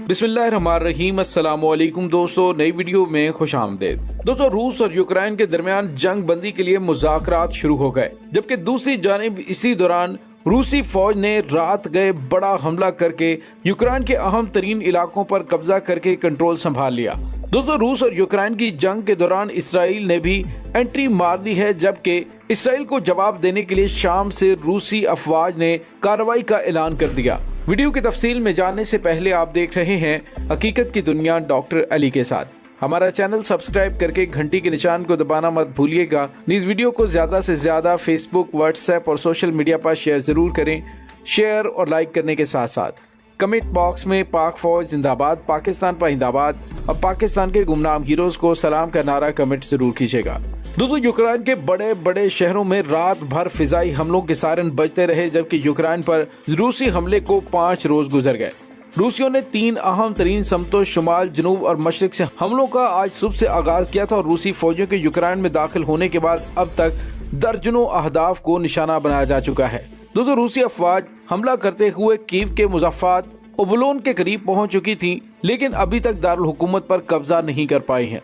बिस्मिल्लाहिर्रहमानिर्रहीम। अस्सलामुअलैकुम दोस्तों, नई वीडियो में खुश आमदीद। दोस्तों, रूस और यूक्रेन के दरमियान जंग बंदी के लिए मुज़ाकरात शुरू हो गए, जबकि दूसरी जानिब इसी दौरान रूसी फौज ने रात गए बड़ा हमला करके यूक्रेन के अहम तरीन इलाकों पर कब्जा करके कंट्रोल संभाल लिया। दोस्तों, रूस और यूक्रेन की जंग के दौरान इसराइल ने भी एंट्री मार दी है, जबकि इसराइल को जवाब देने के लिए शाम से रूसी अफवाज ने कार्रवाई का ऐलान कर दिया। वीडियो की तफसील में जानने से पहले आप देख रहे हैं हकीकत की दुनिया डॉक्टर अली के साथ। हमारा चैनल सब्सक्राइब करके घंटी के निशान को दबाना मत भूलिएगा। इस वीडियो को ज्यादा से ज्यादा फेसबुक, व्हाट्सएप और सोशल मीडिया पर शेयर जरूर करें। शेयर और लाइक करने के साथ साथ कमेंट बॉक्स में पाक फौज जिंदाबाद, पाकिस्तान पाइंदाबाद और पाकिस्तान के गुमनाम हीरोज को सलाम का नारा कमेंट जरूर कीजिएगा। दोस्तों, यूक्रेन के बड़े बड़े शहरों में रात भर फिजाई हमलों के सायरन बजते रहे, जबकि यूक्रेन पर रूसी हमले को 5 रोज गुजर गए। रूसियों ने 3 अहम तरीन समतों शुमाल, जनूब और मशरिक से हमलों का आज सुबह से आगाज किया था और रूसी फौजियों के यूक्रेन में दाखिल होने के बाद अब तक दर्जनों अहदाफ को निशाना बनाया जा चुका है। दोस्तों, रूसी अफवाज हमला करते हुए कीव के मुज़फ्फरात ओबुलोन के करीब पहुंच चुकी थी, लेकिन अभी तक दारुल हुकूमत पर कब्जा नहीं कर पाई हैं।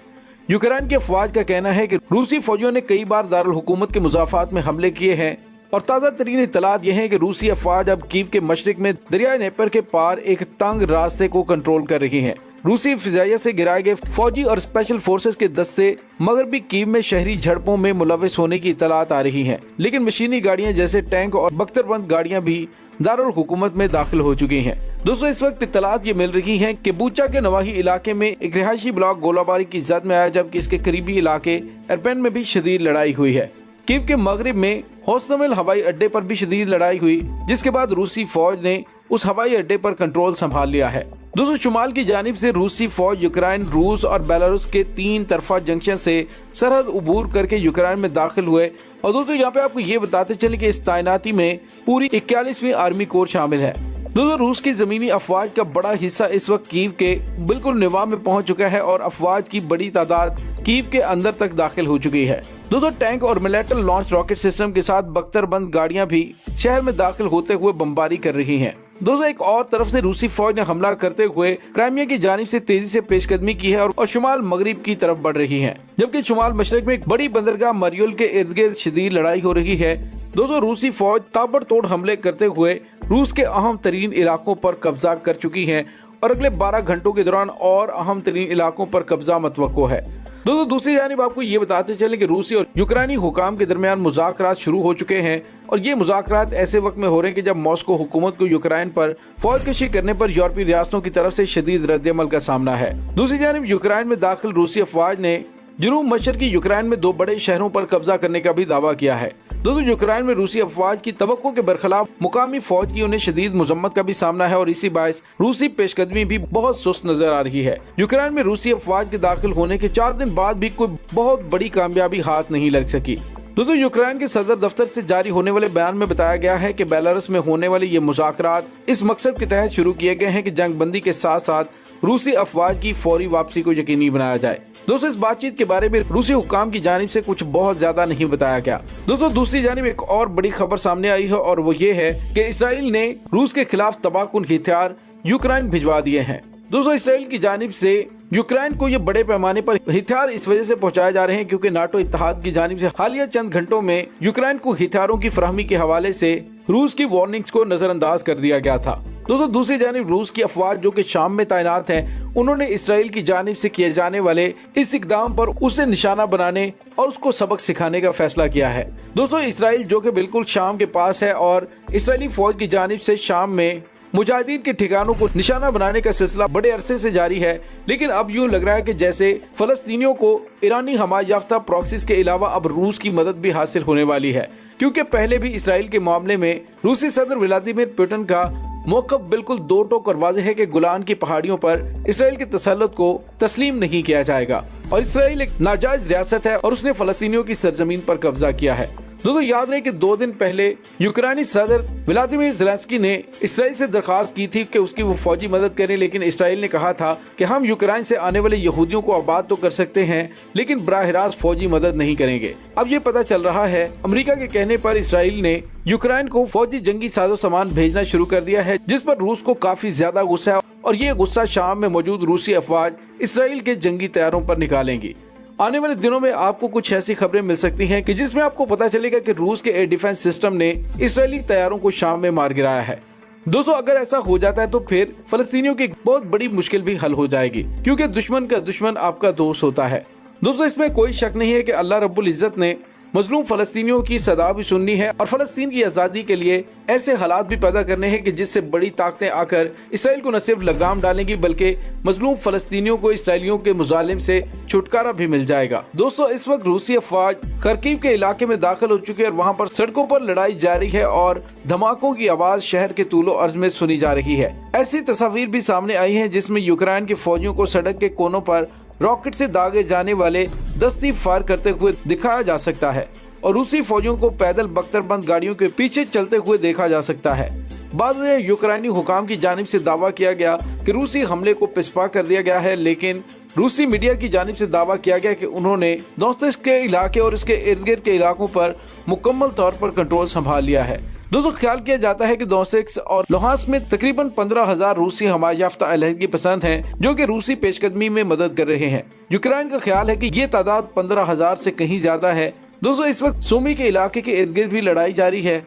यूक्रेन के अफवाज का कहना है कि रूसी फौजियों ने कई बार दारुल हुकूमत के मुज़ाफ़ात में हमले किए हैं और ताज़ा तरीन इत्तलात यह है कि रूसी अफवाज अब कीव के मशरिक में दरिया नेपर के पार एक तंग रास्ते को कंट्रोल कर रही हैं। रूसी फिजाइया से गिराए गए फौजी और स्पेशल फोर्सेस के दस्ते मगरबी कीव में शहरी झड़पों में मुलविस होने की इत्तलात आ रही हैं, लेकिन मशीनी गाड़ियां जैसे टैंक और बख्तरबंद गाड़ियां भी दारुल हुकूमत में दाखिल हो चुकी हैं। दोस्तों, इस वक्त इत्तलात ये मिल रही हैं कि बूचा के नवाही इलाके में एक रिहायशी ब्लॉक गोलाबारी की जद में आया, जबकि इसके करीबी इलाके एरपेन में भी शदीद लड़ाई हुई है। कीव के मगरिब में होस्टमिल हवाई अड्डे पर भी शदीद लड़ाई हुई, जिसके बाद रूसी फौज ने उस हवाई अड्डे पर कंट्रोल संभाल लिया है। दोस्तों, शुमाल की जानिब से रूसी फौज यूक्रेन, रूस और बेलारूस के 3 तरफा जंक्शन से सरहद उबूर करके यूक्रेन में दाखिल हुए। और दोस्तों, यहाँ पे आपको ये बताते चले कि इस तैनाती में पूरी 41वीं आर्मी कोर शामिल है। दोस्तों, रूस की जमीनी अफवाज का बड़ा हिस्सा इस वक्त कीव के बिल्कुल निवाब में पहुंच चुका है और अफवाज की बड़ी तादाद कीव के अंदर तक दाखिल हो चुकी है। दोस्तों, टैंक और मिलिट्री लॉन्च रॉकेट सिस्टम के साथ बख्तरबंद गाड़ियां भी शहर में दाखिल होते हुए बमबारी कर रही हैं। दोस्तों, एक और तरफ से रूसी फौज ने हमला करते हुए क्राइमिया की जानिब से तेजी से पेशकदमी की है और शुमाल मगरिब की तरफ बढ़ रही है, जबकि शुमाल मशरक में एक बड़ी बंदरगाह मरियुल के इर्द गिर्द शदीद लड़ाई हो रही है। दोस्तों, रूसी फौज ताबड़तोड़ हमले करते हुए रूस के अहम तरीन इलाकों पर कब्जा कर चुकी है और अगले 12 घंटों के दौरान और अहम तरीन इलाकों पर कब्जा मतवक्को है। दोस्तों, दूसरी जानिब आपको ये बताते चले कि रूसी और यूक्रेनी हुकाम के दरमियान मुज़ाकरात शुरू हो चुके हैं और ये मुज़ाकरात ऐसे वक्त में हो रहे हैं कि जब मॉस्को हुकूमत को यूक्रेन पर फौजकशी करने पर यूरोपीय रियासतों की तरफ से शदीद रद्द-ए-अमल का सामना है। दूसरी जानिब यूक्रेन में दाखिल रूसी अफवाज ने जनूब मशरकी यूक्रेन में 2 बड़े शहरों पर कब्जा करने का भी दावा किया है। दोस्तों, यूक्रेन में रूसी अफवाज की तवक्को के बरखिलाफ मुकामी फौज की उन्हें शदीद मुजम्मत का भी सामना है और इसी बायस रूसी पेशकदमी भी बहुत सुस्त नजर आ रही है। यूक्रेन में रूसी अफवाज के दाखिल होने के 4 दिन बाद भी कोई बहुत बड़ी कामयाबी हाथ नहीं लग सकी। दोस्तों, यूक्रेन के सदर दफ्तर से जारी होने वाले बयान में बताया गया है कि बेलारूस में होने वाले ये मुज़ाकरात इस मकसद के तहत शुरू किए गए हैं कि जंग बंदी के साथ साथ रूसी अफवाज की फौरी वापसी को यकीनी बनाया जाए। दोस्तों, इस बातचीत के बारे में रूसी हुकाम की जानिब से कुछ बहुत ज्यादा नहीं बताया गया। दोस्तों, दूसरी जानिब एक और बड़ी खबर सामने आई है और वो ये है कि इसराइल ने रूस के खिलाफ तबाहकुन हथियार यूक्रेन भिजवा दिए हैं। दोस्तों, इसराइल की जानिब से यूक्रेन को ये बड़े पैमाने पर हथियार इस वजह से पहुंचाए जा रहे हैं क्योंकि नाटो इत्तेहाद की जानिब से हालिया चंद घंटों में यूक्रेन को हथियारों की फराहमी के हवाले से रूस की वार्निंग्स को नजरअंदाज कर दिया गया था। दोस्तों, दूसरी जानिब रूस की अफवाज जो कि शाम में तैनात हैं, उन्होंने इसराइल की जानिब से किए जाने वाले इस इकदाम पर उसे निशाना बनाने और उसको सबक सिखाने का फैसला किया है। दोस्तों, इसराइल जो कि बिल्कुल शाम के पास है और इसराइली फौज की जानिब से शाम में मुजाहिदीन के ठिकानों को निशाना बनाने का सिलसिला बड़े अरसे से जारी है, लेकिन अब यूं लग रहा है कि जैसे फलस्तीनियों को ईरानी हमायत याफ्ता प्रॉक्सीज के अलावा अब रूस की मदद भी हासिल होने वाली है, क्योंकि पहले भी इसराइल के मामले में रूसी सदर व्लादिमीर पुतिन का मौक़िफ़ बिल्कुल दो टोक और वाज़ेह है कि गोलान की पहाड़ियों पर इसराइल के तसल्लुत को तस्लीम नहीं किया जाएगा और इसराइल एक नाजायज रियासत है और उसने फलस्तीनियों की सरजमीन पर कब्जा किया है। दोस्तों याद रहे कि 2 दिन पहले यूक्रेनी सदर व्लादिमीर ज़ेलेंस्की ने इसराइल से दरखास्त की थी कि उसकी वो फौजी मदद करें, लेकिन इसराइल ने कहा था कि हम यूक्रेन से आने वाले यहूदियों को आबाद तो कर सकते हैं लेकिन बराह रास्त फौजी मदद नहीं करेंगे। अब ये पता चल रहा है अमेरिका के कहने पर इसराइल ने यूक्रेन को फौजी जंगी साजो सामान भेजना शुरू कर दिया है, जिस पर रूस को काफी ज्यादा गुस्सा है और ये गुस्सा शाम में मौजूद रूसी अफवाज इसराइल के जंगी तैयारों पर निकालेंगी। आने वाले दिनों में आपको कुछ ऐसी खबरें मिल सकती हैं कि जिसमें आपको पता चलेगा कि रूस के एयर डिफेंस सिस्टम ने इसराइली तैयारों को शाम में मार गिराया है। दोस्तों अगर ऐसा हो जाता है तो फिर फलस्तीनियों की बहुत बड़ी मुश्किल भी हल हो जाएगी, क्योंकि दुश्मन का दुश्मन आपका दोस्त होता है। दोस्तों इसमें कोई शक नहीं है कि अल्लाह रब्बुल इज्जत ने मजलूम फलस्तीनियों की सदा भी सुननी है और फलस्तीन की आज़ादी के लिए ऐसे हालात भी पैदा करने हैं कि जिससे बड़ी ताकतें आकर इसराइल को न सिर्फ लगाम डालेंगी बल्कि मजलूम फलस्तीनियों को इसराइलियों के मुजालिम से छुटकारा भी मिल जाएगा। दोस्तों इस वक्त रूसी अफवाज खरकीव के इलाके में दाखिल हो चुके हैं और वहाँ पर सड़कों पर लड़ाई जारी है और धमाकों की आवाज शहर के तूलो अर्ज में सुनी जा रही है। ऐसी तस्वीर भी सामने आई है जिसमें यूक्रेन के फौजियों को सड़क के कोनों पर रॉकेट से दागे जाने वाले दस्ती फायर करते हुए दिखाया जा सकता है और रूसी फौजियों को पैदल बख्तरबंद गाड़ियों के पीछे चलते हुए देखा जा सकता है। बाद में यूक्रेनी हुकाम की जानिब से दावा किया गया कि रूसी हमले को पिछपा कर दिया गया है, लेकिन रूसी मीडिया की जानिब से दावा किया गया कि उन्होंने दोनेत्स्क के इलाके और इसके इर्द गिर्द के इलाकों पर मुकम्मल तौर पर कंट्रोल संभाल लिया है। दोस्तों ख्याल किया जाता है कि दोनेत्स्क और लुहांस्क में तकरीबन 15,000 रूसी हमायत याफ्ता अलहदगी पसंद हैं जो कि रूसी पेशकदमी में मदद कर रहे हैं। यूक्रेन का ख्याल है कि ये तादाद 15,000 से कहीं ज्यादा है। दोस्तों इस वक्त सूमी के इलाके के इर्द गिर्द भी लड़ाई जारी है।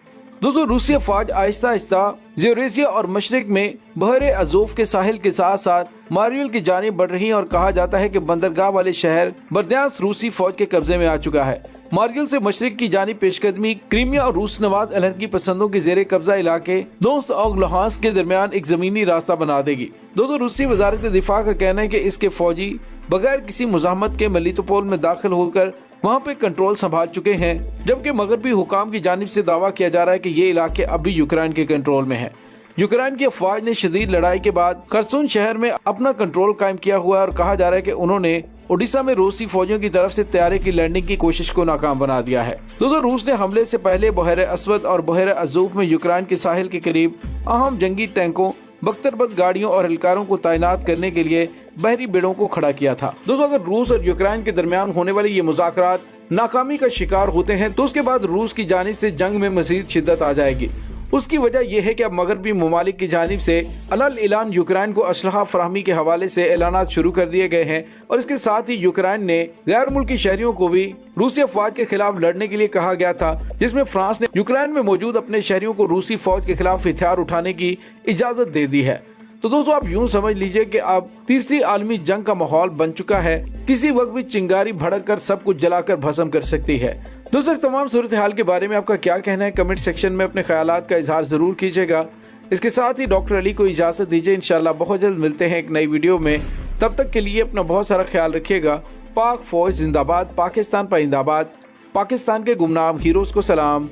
दोस्तों रूसी अफवाज आहिस्ता आहिस्ता ज़ोरेज़िया और मशरिक में बहरे अज़ोव के साहिल के साथ साथ मारियल की जानिब बढ़ रही है और कहा जाता है कि बंदरगाह वाले शहर बर्दियांस्क रूसी फौज के कब्जे में आ चुका है। मारियल से मशरिक की जानिब पेशकदमी क्रीमिया और रूस नवाज अलहदगी पसंदों के जेरे कब्जा इलाके दोस्त और लुहांस्क के दरमियान एक जमीनी रास्ता बना देगी। दोस्तों रूसी वजारत दिफा का कहना है कि इसके फौजी बगैर किसी मुजाहमत के मेलिटोपोल में दाखिल होकर वहाँ पे कंट्रोल संभाल चुके हैं, जबकि मगरबी हुकाम की जानिब से दावा किया जा रहा है कि ये इलाके अब भी यूक्रेन के कंट्रोल में है। यूक्रेन की अफवाज ने शदीद लड़ाई के बाद खरसून शहर में अपना कंट्रोल कायम किया हुआ है और कहा जा रहा है कि उन्होंने ओडिशा में रूसी फौजियों की तरफ से तैयारी की लैंडिंग की कोशिश को नाकाम बना दिया है। दोस्तों रूस ने हमले से पहले बहरे अस्वद और बहरे अज़ूफ में यूक्रेन के साहिल के करीब अहम जंगी टैंकों, बख्तरबंद गाड़ियों और एहलकारों को तैनात करने के लिए बहरी बेड़ों को खड़ा किया था। दोस्तों अगर रूस और यूक्रेन के दरमियान होने वाले ये मुज़ाकरात नाकामी का शिकार होते हैं तो उसके बाद रूस की जानिब से जंग में मजीद शिद्दत आ जाएगी। उसकी वजह यह है कि अब मगरबी ममालिक की जानिब से अलल ऐलान यूक्रेन को असलहा फराहमी के हवाले से ऐलानात शुरू कर दिए गए हैं और इसके साथ ही यूक्रेन ने गैर मुल्की शहरियों को भी रूसी अफवाज के खिलाफ लड़ने के लिए कहा गया था, जिसमें फ्रांस ने यूक्रेन में मौजूद अपने शहरियों को रूसी फौज के खिलाफ हथियार उठाने की इजाजत दे दी है। तो दोस्तों आप यूं समझ लीजिए कि अब तीसरी आलमी जंग का माहौल बन चुका है। किसी वक्त भी चिंगारी भड़क कर सब कुछ जलाकर भस्म कर सकती है। दोस्तों इस तमाम सूरत हाल के बारे में आपका क्या कहना है, कमेंट सेक्शन में अपने ख्यालात का इजहार जरूर कीजिएगा। इसके साथ ही डॉक्टर अली को इजाजत दीजिए। इंशाल्लाह बहुत जल्द मिलते हैं एक नई वीडियो में। तब तक के लिए अपना बहुत सारा ख्याल रखिएगा। पाक फौज जिंदाबाद, पाकिस्तान पाइंदाबाद, पाकिस्तान के गुमनाम हीरोज को सलाम,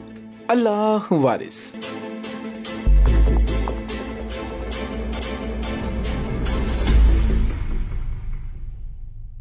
अल्लाह वारिस।